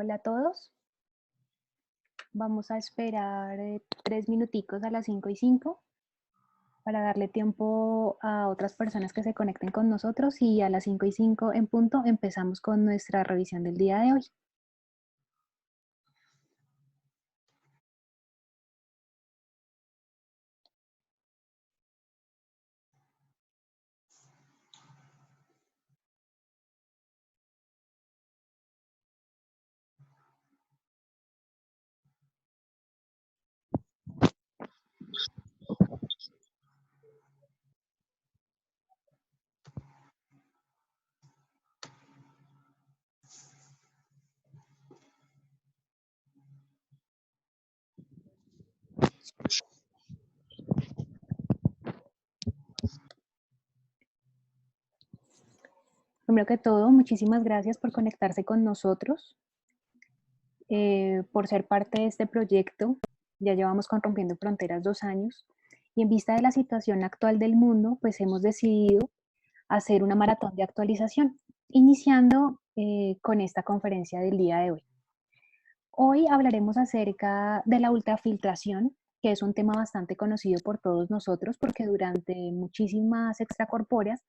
Hola a todos. Vamos a esperar 3 minuticos a las 5:05 para darle tiempo a otras personas que se conecten con nosotros y a las 5:05 en punto empezamos con nuestra revisión del día de hoy. Primero que todo, muchísimas gracias por conectarse con nosotros, por ser parte de este proyecto. Ya llevamos con Rompiendo Fronteras 2 años y en vista de la situación actual del mundo, pues hemos decidido hacer una maratón de actualización, iniciando con esta conferencia del día de hoy. Hoy hablaremos acerca de la ultrafiltración, que es un tema bastante conocido por todos nosotros porque durante muchísimas extracorpóreas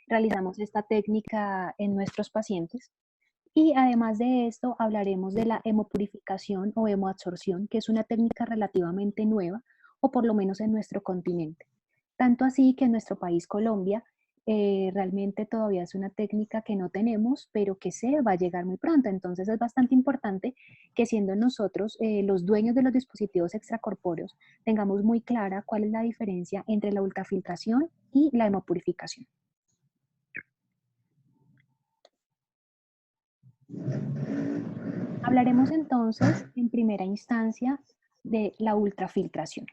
realizamos esta técnica en nuestros pacientes. Y además de esto, hablaremos de la hemopurificación o hemoabsorción, que es una técnica relativamente nueva, o por lo menos en nuestro continente. Tanto así que en nuestro país, Colombia, realmente todavía es una técnica que no tenemos, pero que se va a llegar muy pronto. Entonces es bastante importante que siendo nosotros los dueños de los dispositivos extracorpóreos, tengamos muy clara cuál es la diferencia entre la ultrafiltración y la hemopurificación. Hablaremos entonces en primera instancia de la ultrafiltración.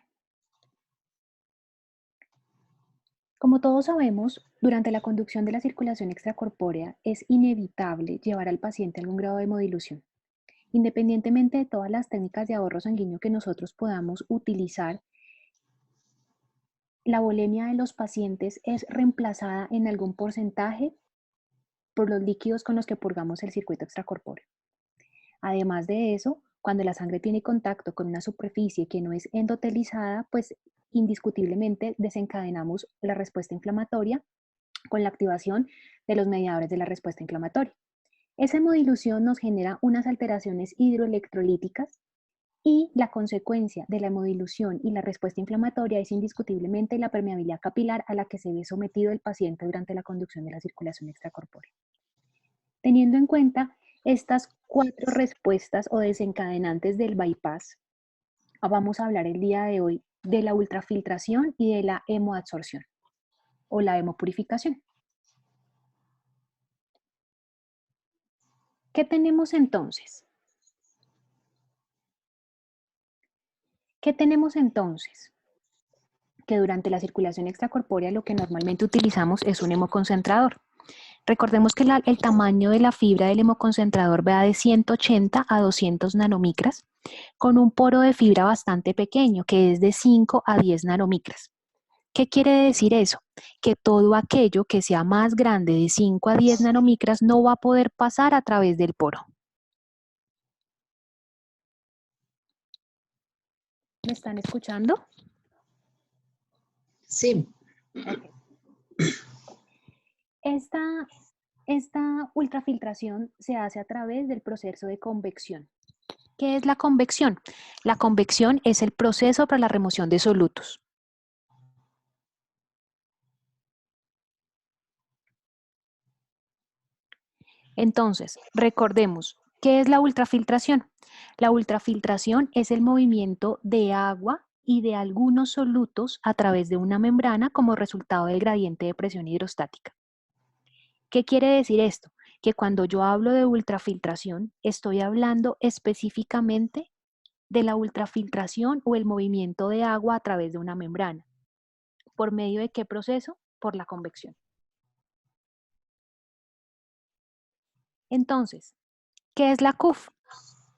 Como todos sabemos, durante la conducción de la circulación extracorpórea es inevitable llevar al paciente a algún grado de hemodilución. Independientemente de todas las técnicas de ahorro sanguíneo que nosotros podamos utilizar, la volemia de los pacientes es reemplazada en algún porcentaje por los líquidos con los que purgamos el circuito extracorpóreo. Además de eso, cuando la sangre tiene contacto con una superficie que no es endotelizada, pues indiscutiblemente desencadenamos la respuesta inflamatoria con la activación de los mediadores de la respuesta inflamatoria. Esa hemodilución nos genera unas alteraciones hidroelectrolíticas y la consecuencia de la hemodilución y la respuesta inflamatoria es indiscutiblemente la permeabilidad capilar a la que se ve sometido el paciente durante la conducción de la circulación extracorpórea. Teniendo en cuenta estas 4 respuestas o desencadenantes del bypass, vamos a hablar el día de hoy de la ultrafiltración y de la hemoadsorción o la hemopurificación. ¿Qué tenemos entonces? ¿Qué tenemos entonces? Que durante la circulación extracorpórea lo que normalmente utilizamos es un hemoconcentrador. Recordemos que el tamaño de la fibra del hemoconcentrador va de 180 a 200 nanomicras, con un poro de fibra bastante pequeño, que es de 5 a 10 nanomicras. ¿Qué quiere decir eso? Que todo aquello que sea más grande de 5 a 10 nanomicras no va a poder pasar a través del poro. ¿Me están escuchando? Sí. Okay. Esta ultrafiltración se hace a través del proceso de convección. ¿Qué es la convección? La convección es el proceso para la remoción de solutos. Entonces, recordemos, ¿qué es la ultrafiltración? La ultrafiltración es el movimiento de agua y de algunos solutos a través de una membrana como resultado del gradiente de presión hidrostática. ¿Qué quiere decir esto? Que cuando yo hablo de ultrafiltración, estoy hablando específicamente de la ultrafiltración o el movimiento de agua a través de una membrana. ¿Por medio de qué proceso? Por la convección. Entonces, ¿qué es la CUF?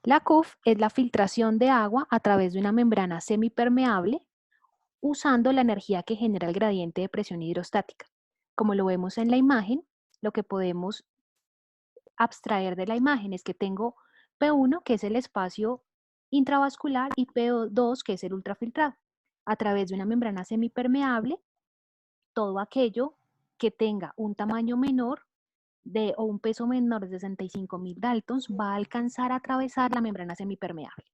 La CUF es la filtración de agua a través de una membrana semipermeable usando la energía que genera el gradiente de presión hidrostática. Como lo vemos en la imagen, lo que podemos abstraer de la imagen es que tengo P1, que es el espacio intravascular, y P2, que es el ultrafiltrado, a través de una membrana semipermeable, todo aquello que tenga un tamaño menor o un peso menor de 65.000 daltons va a alcanzar a atravesar la membrana semipermeable.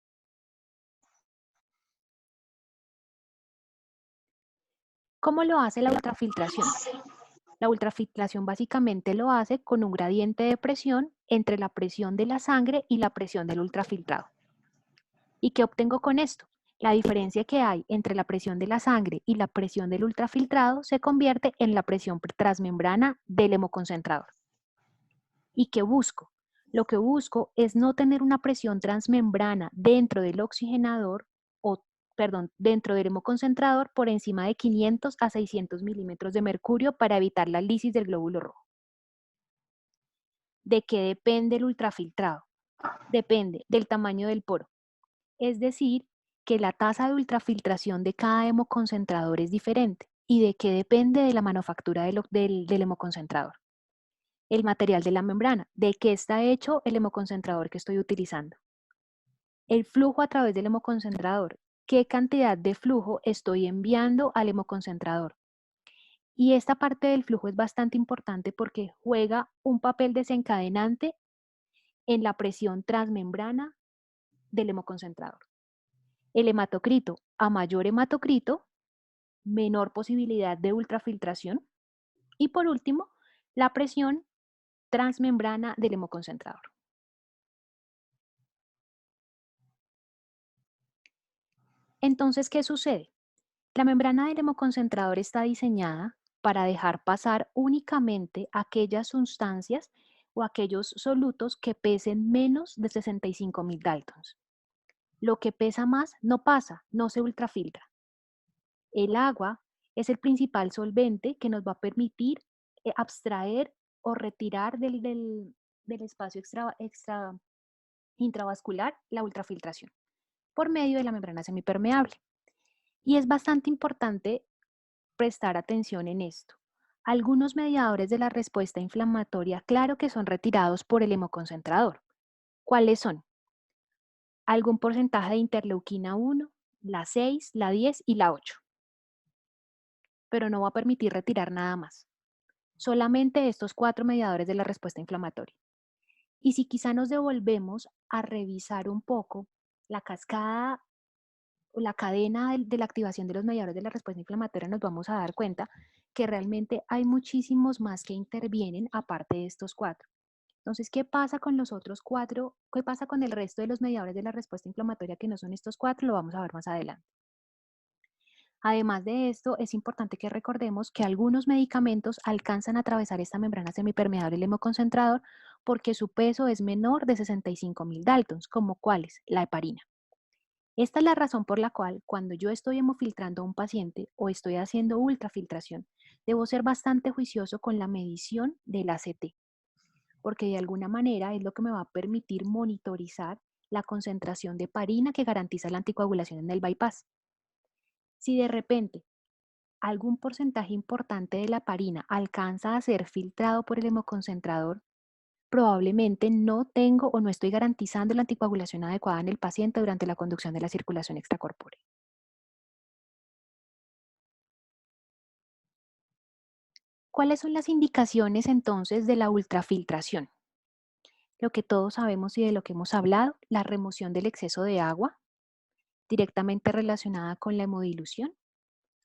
¿Cómo lo hace la ultrafiltración? La ultrafiltración básicamente lo hace con un gradiente de presión entre la presión de la sangre y la presión del ultrafiltrado. ¿Y qué obtengo con esto? La diferencia que hay entre la presión de la sangre y la presión del ultrafiltrado se convierte en la presión transmembrana del hemoconcentrador. ¿Y qué busco? Lo que busco es no tener una presión transmembrana dentro del oxigenador, dentro del hemoconcentrador por encima de 500 a 600 milímetros de mercurio para evitar la lisis del glóbulo rojo. ¿De qué depende el ultrafiltrado? Depende del tamaño del poro. Es decir, que la tasa de ultrafiltración de cada hemoconcentrador es diferente. ¿Y de qué depende de la manufactura del hemoconcentrador? El material de la membrana, de qué está hecho el hemoconcentrador que estoy utilizando. El flujo a través del hemoconcentrador, qué cantidad de flujo estoy enviando al hemoconcentrador. Y esta parte del flujo es bastante importante porque juega un papel desencadenante en la presión transmembrana del hemoconcentrador. El hematocrito, a mayor hematocrito, menor posibilidad de ultrafiltración. Y por último, la presión transmembrana del hemoconcentrador. Entonces, ¿qué sucede? La membrana del hemoconcentrador está diseñada para dejar pasar únicamente aquellas sustancias o aquellos solutos que pesen menos de 65.000 daltons. Lo que pesa más no pasa, no se ultrafiltra. El agua es el principal solvente que nos va a permitir abstraer o retirar del espacio intravascular la ultrafiltración por medio de la membrana semipermeable. Y es bastante importante prestar atención en esto. Algunos mediadores de la respuesta inflamatoria, claro que son retirados por el hemoconcentrador. ¿Cuáles son? Algún porcentaje de interleuquina 1, la 6, la 10 y la 8. Pero no va a permitir retirar nada más. Solamente estos 4 mediadores de la respuesta inflamatoria. Y si quizá nos devolvemos a revisar un poco la cascada o la cadena de la activación de los mediadores de la respuesta inflamatoria, nos vamos a dar cuenta que realmente hay muchísimos más que intervienen aparte de estos 4. Entonces, ¿qué pasa con los otros 4? ¿Qué pasa con el resto de los mediadores de la respuesta inflamatoria que no son estos 4? Lo vamos a ver más adelante. Además de esto, es importante que recordemos que algunos medicamentos alcanzan a atravesar esta membrana semipermeable del hemoconcentrador porque su peso es menor de 65.000 daltons, como cuáles, la heparina. Esta es la razón por la cual cuando yo estoy hemofiltrando a un paciente o estoy haciendo ultrafiltración, debo ser bastante juicioso con la medición del ACT, porque de alguna manera es lo que me va a permitir monitorizar la concentración de heparina que garantiza la anticoagulación en el bypass. Si de repente algún porcentaje importante de la heparina alcanza a ser filtrado por el hemoconcentrador, probablemente no tengo o no estoy garantizando la anticoagulación adecuada en el paciente durante la conducción de la circulación extracorpórea. ¿Cuáles son las indicaciones entonces de la ultrafiltración? Lo que todos sabemos y de lo que hemos hablado, la remoción del exceso de agua, directamente relacionada con la hemodilución.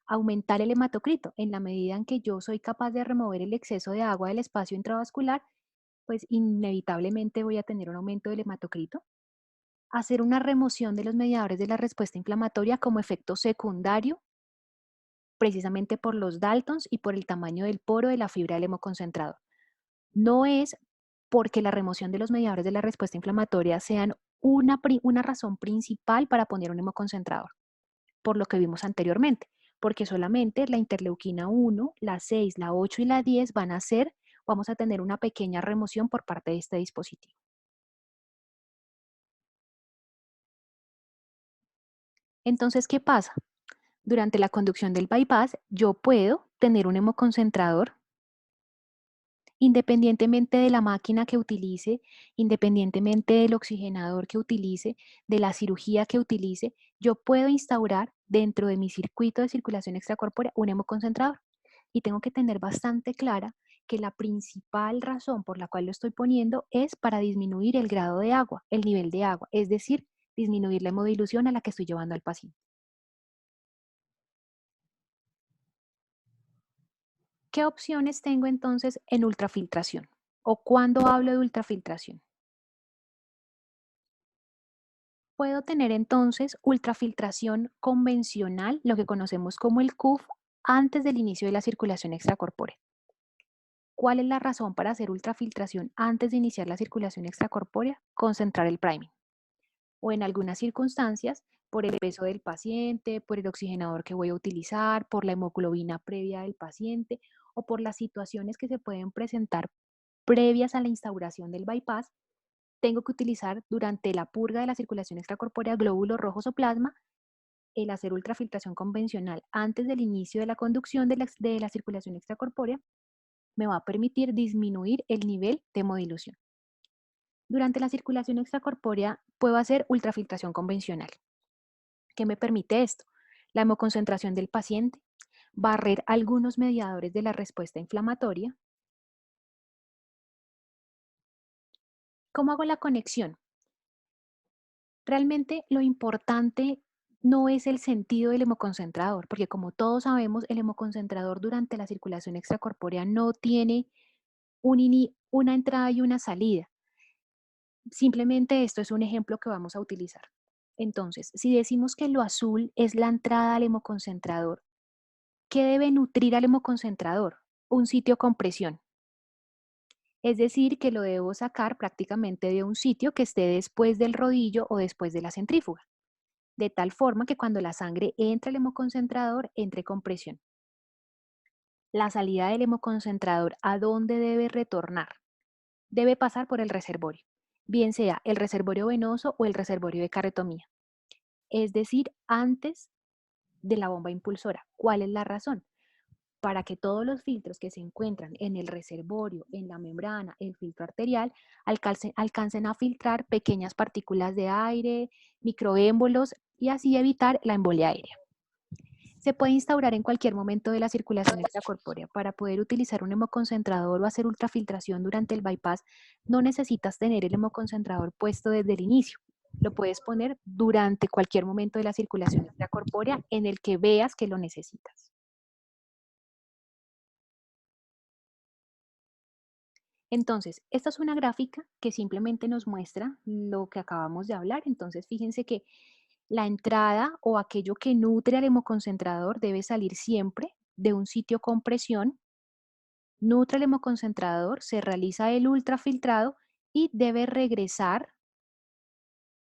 Aumentar el hematocrito. En la medida en que yo soy capaz de remover el exceso de agua del espacio intravascular, pues inevitablemente voy a tener un aumento del hematocrito. Hacer una remoción de los mediadores de la respuesta inflamatoria como efecto secundario, precisamente por los Daltons y por el tamaño del poro de la fibra del hemoconcentrador. No es porque la remoción de los mediadores de la respuesta inflamatoria sean una razón principal para poner un hemoconcentrador, por lo que vimos anteriormente, porque solamente la interleuquina 1, la 6, la 8 y la 10 vamos a tener una pequeña remoción por parte de este dispositivo. Entonces, ¿qué pasa? Durante la conducción del bypass, yo puedo tener un hemoconcentrador independientemente de la máquina que utilice, independientemente del oxigenador que utilice, de la cirugía que utilice, yo puedo instaurar dentro de mi circuito de circulación extracorpórea un hemoconcentrador. Y tengo que tener bastante clara que la principal razón por la cual lo estoy poniendo es para disminuir el grado de agua, el nivel de agua, es decir, disminuir la hemodilución a la que estoy llevando al paciente. ¿Qué opciones tengo entonces en ultrafiltración? ¿O cuándo hablo de ultrafiltración? Puedo tener entonces ultrafiltración convencional, lo que conocemos como el CUF, antes del inicio de la circulación extracorpórea. ¿Cuál es la razón para hacer ultrafiltración antes de iniciar la circulación extracorpórea? Concentrar el priming. O en algunas circunstancias, por el peso del paciente, por el oxigenador que voy a utilizar, por la hemoglobina previa del paciente o por las situaciones que se pueden presentar previas a la instauración del bypass, tengo que utilizar durante la purga de la circulación extracorpórea glóbulos rojos o plasma. El hacer ultrafiltración convencional antes del inicio de la conducción de la circulación extracorpórea me va a permitir disminuir el nivel de hemodilución. Durante la circulación extracorpórea puedo hacer ultrafiltración convencional. ¿Qué me permite esto? La hemoconcentración del paciente, barrer algunos mediadores de la respuesta inflamatoria. ¿Cómo hago la conexión? Realmente lo importante no es el sentido del hemoconcentrador, porque como todos sabemos, el hemoconcentrador durante la circulación extracorpórea no tiene una entrada y una salida. Simplemente esto es un ejemplo que vamos a utilizar. Entonces, si decimos que lo azul es la entrada al hemoconcentrador, ¿qué debe nutrir al hemoconcentrador? Un sitio con presión. Es decir, que lo debo sacar prácticamente de un sitio que esté después del rodillo o después de la centrífuga, de tal forma que cuando la sangre entre al hemoconcentrador, entre con presión. La salida del hemoconcentrador, ¿a dónde debe retornar? Debe pasar por el reservorio, bien sea el reservorio venoso o el reservorio de carretomía, es decir, antes de la bomba impulsora. ¿Cuál es la razón? Para que todos los filtros que se encuentran en el reservorio, en la membrana, el filtro arterial, alcancen a filtrar pequeñas partículas de aire, microémbolos y así evitar la embolia aérea. Se puede instaurar en cualquier momento de la circulación extracorpórea. Para poder utilizar un hemoconcentrador o hacer ultrafiltración durante el bypass, no necesitas tener el hemoconcentrador puesto desde el inicio. Lo puedes poner durante cualquier momento de la circulación extracorpórea en el que veas que lo necesitas. Entonces, esta es una gráfica que simplemente nos muestra lo que acabamos de hablar. Entonces, fíjense que la entrada o aquello que nutre al hemoconcentrador debe salir siempre de un sitio con presión, nutre el hemoconcentrador, se realiza el ultrafiltrado y debe regresar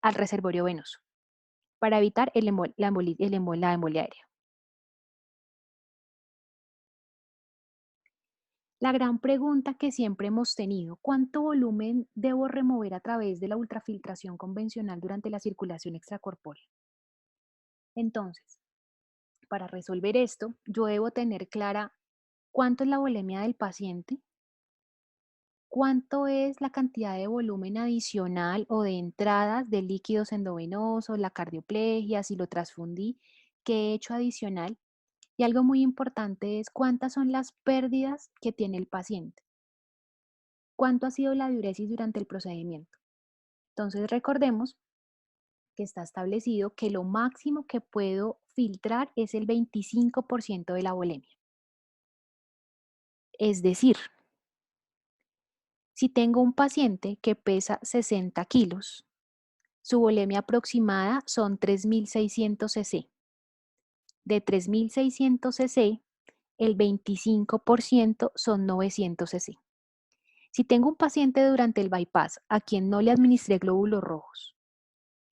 al reservorio venoso para evitar la embolia aérea. La gran pregunta que siempre hemos tenido, ¿cuánto volumen debo remover a través de la ultrafiltración convencional durante la circulación extracorpórea? Entonces, para resolver esto, yo debo tener clara cuánto es la volemia del paciente, cuánto es la cantidad de volumen adicional o de entradas de líquidos endovenosos, la cardioplegia, si lo transfundí, qué he hecho adicional. Y algo muy importante es cuántas son las pérdidas que tiene el paciente, cuánto ha sido la diuresis durante el procedimiento. Entonces recordemos que está establecido que lo máximo que puedo filtrar es el 25% de la volemia. Es decir, si tengo un paciente que pesa 60 kilos, su volemia aproximada son 3.600 cc. De 3.600 cc, el 25% son 900 cc. Si tengo un paciente durante el bypass a quien no le administré glóbulos rojos,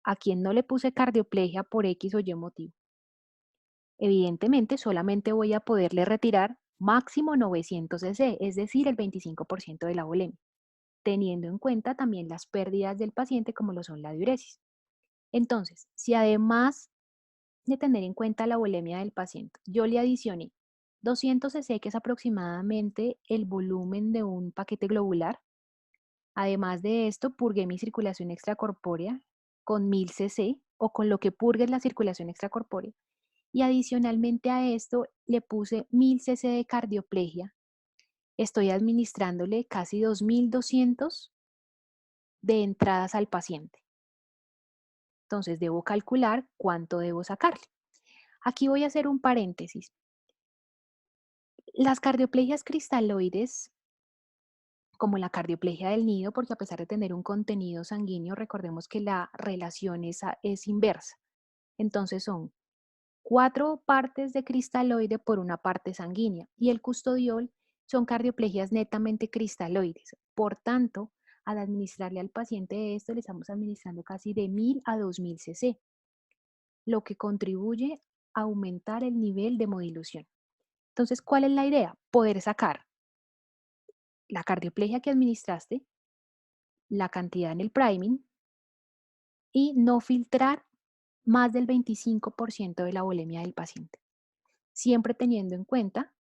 a quien no le puse cardioplegia por X o Y motivo, evidentemente solamente voy a poderle retirar máximo 900 cc, es decir, el 25% de la volemia, teniendo en cuenta también las pérdidas del paciente como lo son la diuresis. Entonces, si además de tener en cuenta la volemia del paciente, yo le adicioné 200 cc, que es aproximadamente el volumen de un paquete globular. Además de esto, purgué mi circulación extracorpórea con 1000 cc o con lo que purgue la circulación extracorpórea. Y adicionalmente a esto le puse 1000 cc de cardioplegia. Estoy administrándole casi 2200 de entradas al paciente. Entonces debo calcular cuánto debo sacarle. Aquí voy a hacer un paréntesis. Las cardioplegias cristaloides, como la cardioplegia del nido, porque a pesar de tener un contenido sanguíneo, recordemos que la relación es inversa. Entonces son 4 partes de cristaloide por una parte sanguínea, y el custodiol son cardioplegias netamente cristaloides. Por tanto, al administrarle al paciente esto, le estamos administrando casi de 1000 a 2000 cc, lo que contribuye a aumentar el nivel de modilución. Entonces, ¿cuál es la idea? Poder sacar la cardioplegia que administraste, la cantidad en el priming, y no filtrar más del 25% de la volemia del paciente, siempre teniendo en cuenta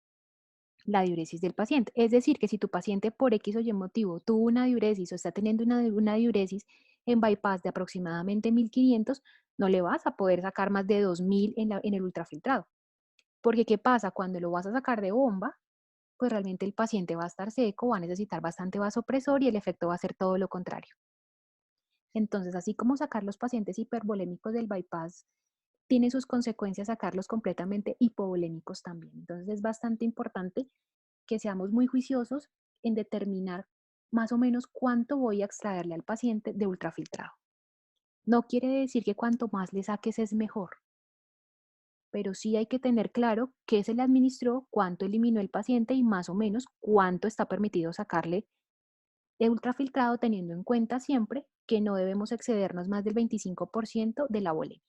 la diuresis del paciente. Es decir, que si tu paciente por X o Y motivo tuvo una diuresis o está teniendo una diuresis en bypass de aproximadamente 1500, no le vas a poder sacar más de 2000 en el ultrafiltrado. Porque ¿qué pasa? Cuando lo vas a sacar de bomba, pues realmente el paciente va a estar seco, va a necesitar bastante vasopresor y el efecto va a ser todo lo contrario. Entonces, así como sacar los pacientes hipervolémicos del bypass, tiene sus consecuencias sacarlos completamente hipovolémicos también. Entonces, es bastante importante que seamos muy juiciosos en determinar más o menos cuánto voy a extraerle al paciente de ultrafiltrado. No quiere decir que cuanto más le saques es mejor, pero sí hay que tener claro qué se le administró, cuánto eliminó el paciente y más o menos cuánto está permitido sacarle de ultrafiltrado, teniendo en cuenta siempre que no debemos excedernos más del 25% de la volemia.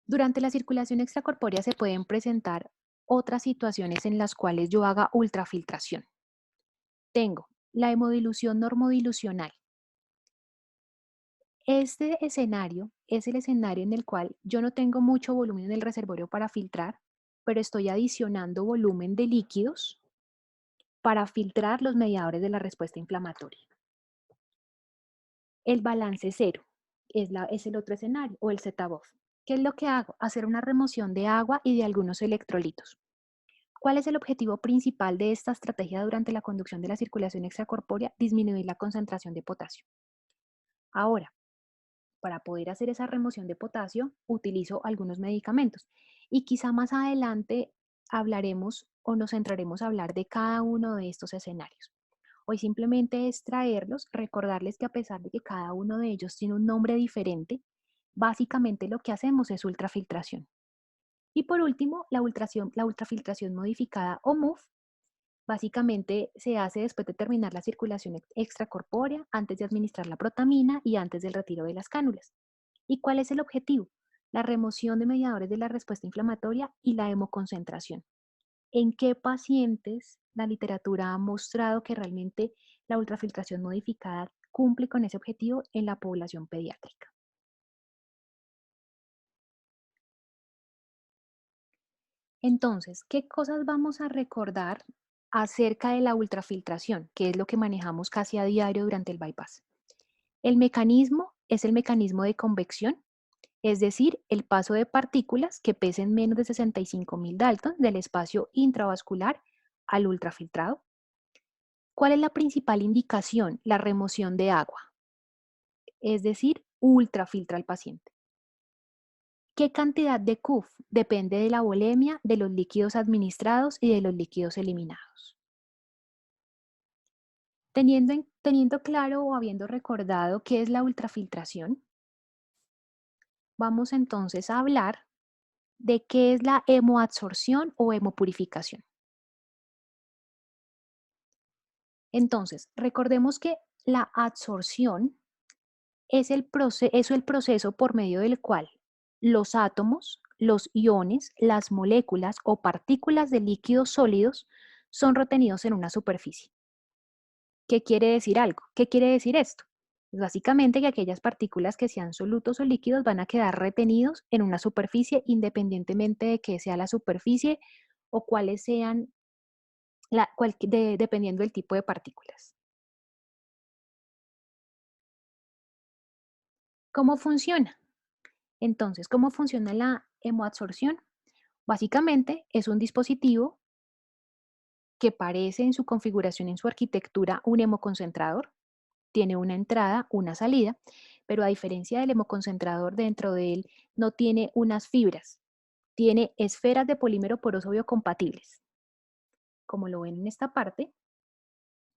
Durante la circulación extracorpórea se pueden presentar otras situaciones en las cuales yo haga ultrafiltración. Tengo la hemodilución normodilucional. Este escenario es el escenario en el cual yo no tengo mucho volumen en el reservorio para filtrar, pero estoy adicionando volumen de líquidos para filtrar los mediadores de la respuesta inflamatoria. El balance cero es el otro escenario, o el ZBOF. ¿Qué es lo que hago? Hacer una remoción de agua y de algunos electrolitos. ¿Cuál es el objetivo principal de esta estrategia durante la conducción de la circulación extracorpórea? Disminuir la concentración de potasio. Ahora, para poder hacer esa remoción de potasio, utilizo algunos medicamentos. Y quizá más adelante hablaremos o nos centraremos a hablar de cada uno de estos escenarios. Hoy simplemente es traerlos, recordarles que a pesar de que cada uno de ellos tiene un nombre diferente, básicamente lo que hacemos es ultrafiltración. Y por último, la ultrafiltración modificada o MUF. Básicamente se hace después de terminar la circulación extracorpórea, antes de administrar la protamina y antes del retiro de las cánulas. ¿Y cuál es el objetivo? La remoción de mediadores de la respuesta inflamatoria y la hemoconcentración. ¿En qué pacientes la literatura ha mostrado que realmente la ultrafiltración modificada cumple con ese objetivo en la población pediátrica? Entonces, ¿qué cosas vamos a recordar acerca de la ultrafiltración, que es lo que manejamos casi a diario durante el bypass? El mecanismo es el mecanismo de convección, es decir, el paso de partículas que pesen menos de 65.000 daltons del espacio intravascular al ultrafiltrado. ¿Cuál es la principal indicación? La remoción de agua, es decir, ultrafiltra al paciente. ¿Qué cantidad de CUF? Depende de la volemia, de los líquidos administrados y de los líquidos eliminados. Teniendo claro o habiendo recordado qué es la ultrafiltración, vamos entonces a hablar de qué es la hemoadsorción o hemopurificación. Entonces, recordemos que la adsorción es el proceso por medio del cual los átomos, los iones, las moléculas o partículas de líquidos sólidos son retenidos en una superficie. ¿Qué quiere decir algo? ¿Qué quiere decir esto? Pues básicamente que aquellas partículas que sean solutos o líquidos van a quedar retenidos en una superficie independientemente de que sea la superficie o cuáles sean, dependiendo del tipo de partículas. ¿Cómo funciona? Entonces, ¿cómo funciona la hemoabsorción? Básicamente es un dispositivo que parece en su configuración, en su arquitectura, un hemoconcentrador. Tiene una entrada, una salida, pero a diferencia del hemoconcentrador, dentro de él no tiene unas fibras, tiene esferas de polímero poroso biocompatibles. Como lo ven en esta parte,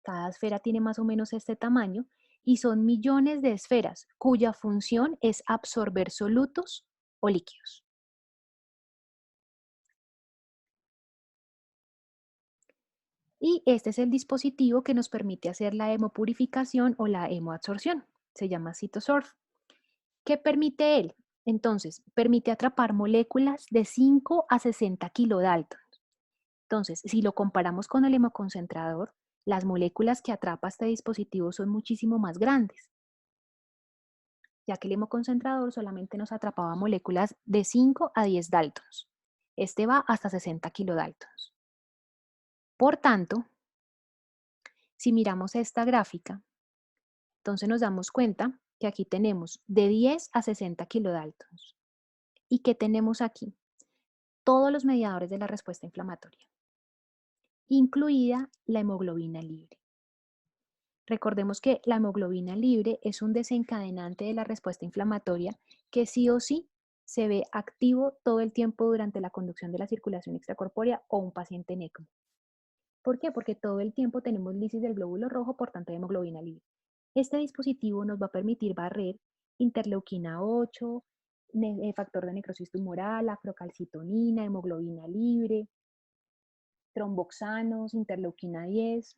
cada esfera tiene más o menos este tamaño y son millones de esferas cuya función es absorber solutos o líquidos. Y este es el dispositivo que nos permite hacer la hemopurificación o la hemoabsorción. Se llama CytoSorb. ¿Qué permite él? Entonces, permite atrapar moléculas de 5 a 60 kilodalton. Entonces, si lo comparamos con el hemoconcentrador, las moléculas que atrapa este dispositivo son muchísimo más grandes, ya que el hemoconcentrador solamente nos atrapaba moléculas de 5 a 10 daltons. Este va hasta 60 kilodaltons. Por tanto, si miramos esta gráfica, entonces nos damos cuenta que aquí tenemos de 10 a 60 kilodaltons. ¿Y qué tenemos aquí? Todos los mediadores de la respuesta inflamatoria, incluida la hemoglobina libre. Recordemos que la hemoglobina libre es un desencadenante de la respuesta inflamatoria que sí o sí se ve activo todo el tiempo durante la conducción de la circulación extracorpórea o un paciente en ECMO. ¿Por qué? Porque todo el tiempo tenemos lisis del glóbulo rojo, por tanto hay hemoglobina libre. Este dispositivo nos va a permitir barrer interleuquina 8, factor de necrosis tumoral, afrocalcitonina, hemoglobina libre, tromboxanos, interleuquina 10.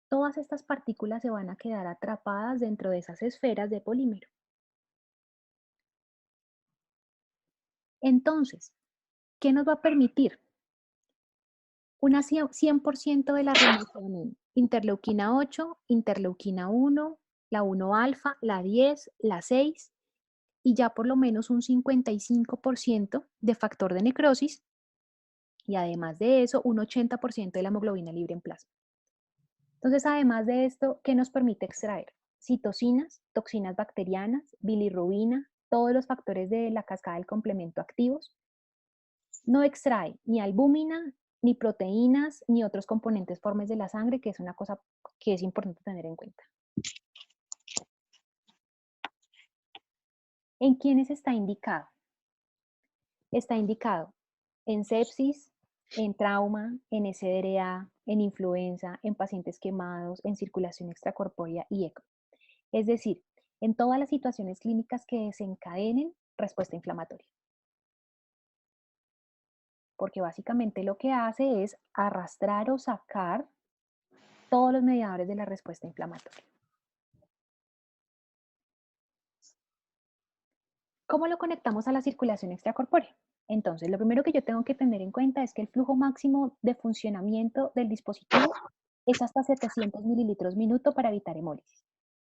Todas estas partículas se van a quedar atrapadas dentro de esas esferas de polímero. Entonces, ¿qué nos va a permitir? Una 100% de la remisión en interleuquina 8, interleuquina 1, la 1 alfa, la 10, la 6 y ya por lo menos un 55% de factor de necrosis y además de eso un 80% de la hemoglobina libre en plasma. Entonces, además de esto, ¿qué nos permite extraer? Citocinas, toxinas bacterianas, bilirrubina, todos los factores de la cascada del complemento activos. No extrae ni albúmina, ni proteínas, ni otros componentes formes de la sangre, que es una cosa que es importante tener en cuenta. ¿En quiénes está indicado? Está indicado en sepsis, en trauma, en SDRA, en influenza, en pacientes quemados, en circulación extracorpórea y ECMO. Es decir, en todas las situaciones clínicas que desencadenen respuesta inflamatoria. Porque básicamente lo que hace es arrastrar o sacar todos los mediadores de la respuesta inflamatoria. ¿Cómo lo conectamos a la circulación extracorpórea? Entonces, lo primero que yo tengo que tener en cuenta es que el flujo máximo de funcionamiento del dispositivo es hasta 700 mililitros minuto para evitar hemólisis.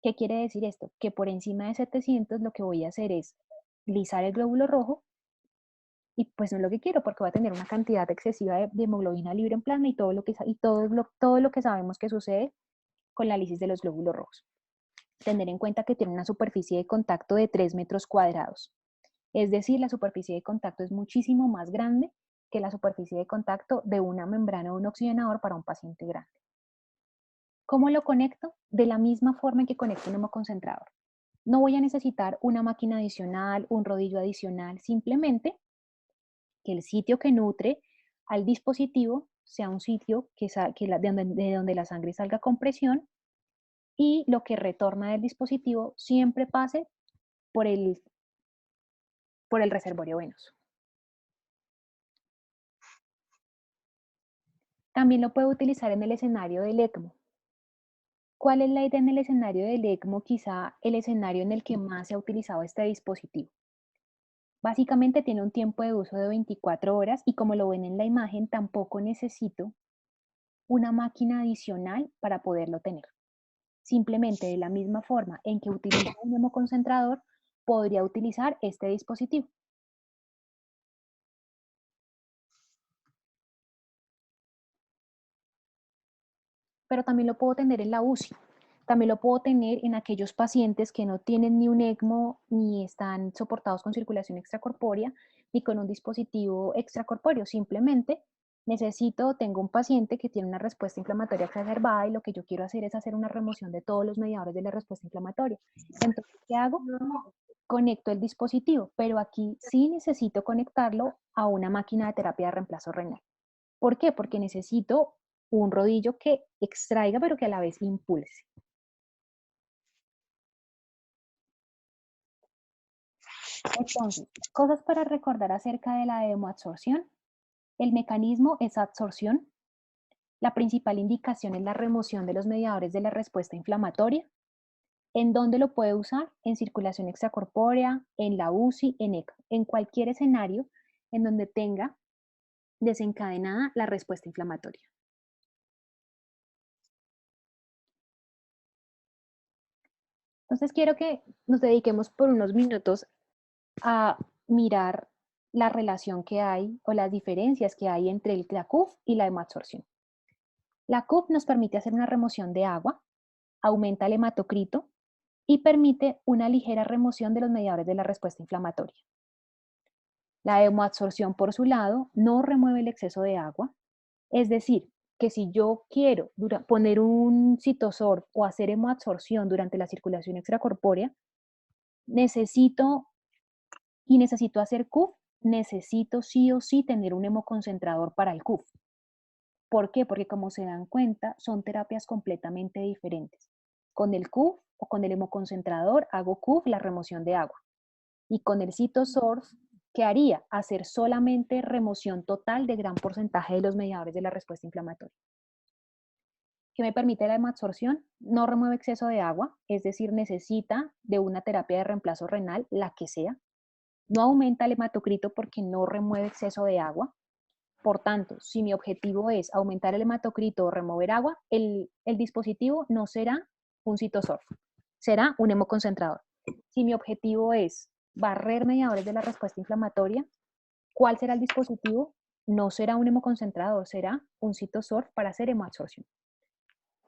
¿Qué quiere decir esto? Que por encima de 700 lo que voy a hacer es lisar el glóbulo rojo y pues no es lo que quiero porque va a tener una cantidad excesiva de hemoglobina libre en plasma y todo lo que sabemos que sucede con la lisis de los glóbulos rojos. Tener en cuenta que tiene una superficie de contacto de 3 metros cuadrados. Es decir, la superficie de contacto es muchísimo más grande que la superficie de contacto de una membrana o un oxigenador para un paciente grande. ¿Cómo lo conecto? De la misma forma en que conecto un hemoconcentrador. No voy a necesitar una máquina adicional, un rodillo adicional, simplemente que el sitio que nutre al dispositivo sea un sitio de donde la sangre salga con presión y lo que retorna del dispositivo siempre pase por el reservorio venoso. También lo puedo utilizar en el escenario del ECMO. ¿Cuál es la idea en el escenario del ECMO? Quizá el escenario en el que más se ha utilizado este dispositivo. Básicamente tiene un tiempo de uso de 24 horas y como lo ven en la imagen, tampoco necesito una máquina adicional para poderlo tener. Simplemente de la misma forma en que utiliza un hemoconcentrador, podría utilizar este dispositivo. Pero también lo puedo tener en la UCI. También lo puedo tener en aquellos pacientes que no tienen ni un ECMO, ni están soportados con circulación extracorpórea, ni con un dispositivo extracorpóreo. Simplemente tengo un paciente que tiene una respuesta inflamatoria exacerbada y lo que yo quiero hacer es hacer una remoción de todos los mediadores de la respuesta inflamatoria. Entonces, ¿qué hago? Conecto el dispositivo, pero aquí sí necesito conectarlo a una máquina de terapia de reemplazo renal. ¿Por qué? Porque necesito un rodillo que extraiga, pero que a la vez impulse. Entonces, cosas para recordar acerca de la hemoabsorción. El mecanismo es absorción. La principal indicación es la remoción de los mediadores de la respuesta inflamatoria. ¿En dónde lo puede usar? En circulación extracorpórea, en la UCI, en ECA, en cualquier escenario en donde tenga desencadenada la respuesta inflamatoria. Entonces quiero que nos dediquemos por unos minutos a mirar la relación que hay o las diferencias que hay entre la CUF y la hemoabsorción. La CUF nos permite hacer una remoción de agua, aumenta el hematocrito y permite una ligera remoción de los mediadores de la respuesta inflamatoria. La hemoabsorción, por su lado, no remueve el exceso de agua, es decir, que si yo quiero poner un citosorb o hacer hemoabsorción durante la circulación extracorpórea, necesito necesito hacer CUF, necesito sí o sí tener un hemoconcentrador para el CUF. ¿Por qué? Porque como se dan cuenta, son terapias completamente diferentes. Con el CUF o con el hemoconcentrador hago CUF, la remoción de agua. Y con el CitoSorb, ¿qué haría? Hacer solamente remoción total de gran porcentaje de los mediadores de la respuesta inflamatoria. ¿Qué me permite la hemoabsorción? No remueve exceso de agua, es decir, necesita de una terapia de reemplazo renal, la que sea. No aumenta el hematocrito porque no remueve exceso de agua. Por tanto, si mi objetivo es aumentar el hematocrito o remover agua, el dispositivo no será un citosorb, será un hemoconcentrador. Si mi objetivo es barrer mediadores de la respuesta inflamatoria, ¿cuál será el dispositivo? No será un hemoconcentrador, será un citosorb para hacer hemoabsorción.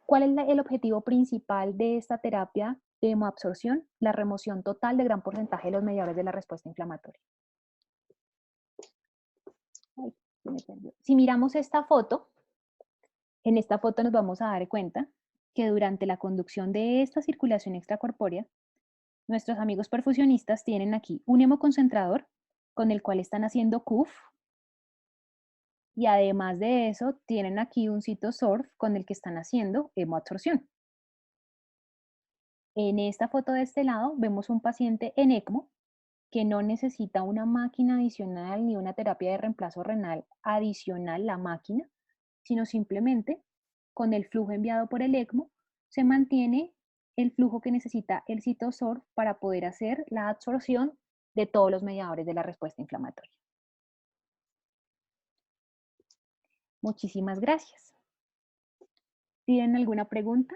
¿Cuál es el objetivo principal de esta terapia de hemoabsorción? La remoción total de gran porcentaje de los mediadores de la respuesta inflamatoria. Ay, se me perdió. Si miramos esta foto, en esta foto nos vamos a dar cuenta que durante la conducción de esta circulación extracorpórea, nuestros amigos perfusionistas tienen aquí un hemoconcentrador con el cual están haciendo CUF y además de eso tienen aquí un citosorb con el que están haciendo hemoabsorción. En esta foto de este lado vemos un paciente en ECMO que no necesita una máquina adicional ni una terapia de reemplazo renal adicional, la máquina, sino simplemente con el flujo enviado por el ECMO se mantiene el flujo que necesita el citosorb para poder hacer la absorción de todos los mediadores de la respuesta inflamatoria. Muchísimas gracias. ¿Tienen alguna pregunta?